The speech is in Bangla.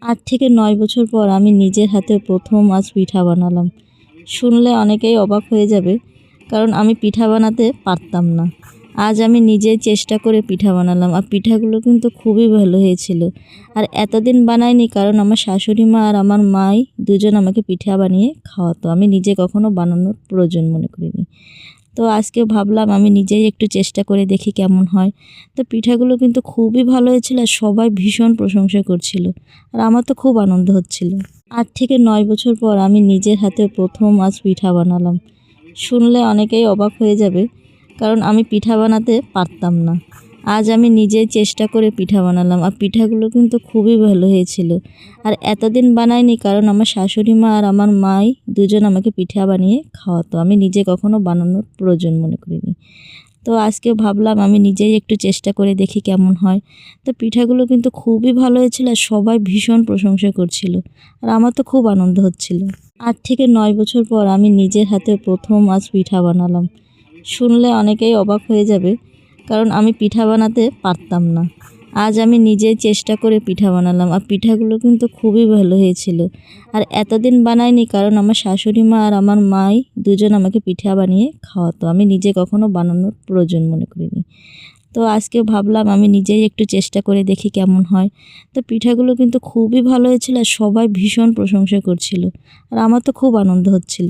৮ থেকে ৯ বছর পর আমি নিজের হাতে প্রথম আজ পিঠা বানালাম। শুনলে অনেকেই অবাক হয়ে যাবে, কারণ আমি পিঠা বানাতে পারতাম না। আজ আমি নিজেই চেষ্টা করে পিঠা বানালাম, আর পিঠাগুলো কিন্তু খুবই ভালো হয়েছিল। আর এতদিন বানাইনি, কারণ আমার শাশুড়ি মা আর আমার মাই দুজন আমাকে পিঠা বানিয়ে খাওয়াতো। আমি নিজে কখনো বানানোর প্রয়োজন মনে করিনি। তো আজকে ভাবলাম আমি নিজেই একটু চেষ্টা করে দেখি কেমন হয়। তো পিঠাগুলো কিন্তু খুবই ভালো হয়েছিল, আর সবাই ভীষণ প্রশংসা করছিল। আর আমার তো খুব আনন্দ হচ্ছিল। ৮ থেকে ৯ বছর পর আমি নিজের হাতে প্রথম আজ পিঠা বানালাম। শুনলে অনেকেই অবাক হয়ে যাবে, কারণ আমি পিঠা বানাতে পারতাম না। আজ আমি নিজেই চেষ্টা করে পিঠা বানালাম, আর পিঠাগুলো কিন্তু খুবই ভালো হয়েছিল। আর এতদিন বানাইনি, কারণ আমার শাশুড়ি মা আর আমার মাই দুজন আমাকে পিঠা বানিয়ে খাওয়াতো। আমি নিজে কখনো বানানোর প্রয়োজন মনে করিনি। তো আজকে ভাবলাম আমি নিজেই একটু চেষ্টা করে দেখি কেমন হয়। তো পিঠাগুলো কিন্তু খুবই ভালো হয়েছিল, আর সবাই ভীষণ প্রশংসা করছিল। আর আমার তো খুব আনন্দ হচ্ছিল। ৮ থেকে ৯ বছর পর আমি নিজের হাতে প্রথম আজ পিঠা বানালাম। শুনলে অনেকেই অবাক হয়ে যাবে, কারণ আমি পিঠা বানাতে পারতাম না। আজ আমি নিজেই চেষ্টা করে পিঠা বানালাম, আর পিঠাগুলো কিন্তু খুবই ভালো হয়েছিল। আর এতদিন বানাইনি, কারণ আমার শাশুড়ি মা আর আমার মাই দুজন আমাকে পিঠা বানিয়ে খাওয়াতো। আমি নিজে কখনো বানানোর প্রয়োজন মনে করিনি। তো আজকে ভাবলাম আমি নিজেই একটু চেষ্টা করে দেখি কেমন হয়। তো পিঠাগুলো কিন্তু খুবই ভালো হয়েছিল, আর সবাই ভীষণ প্রশংসা করছিল। আর আমার তো খুব আনন্দ হচ্ছিল।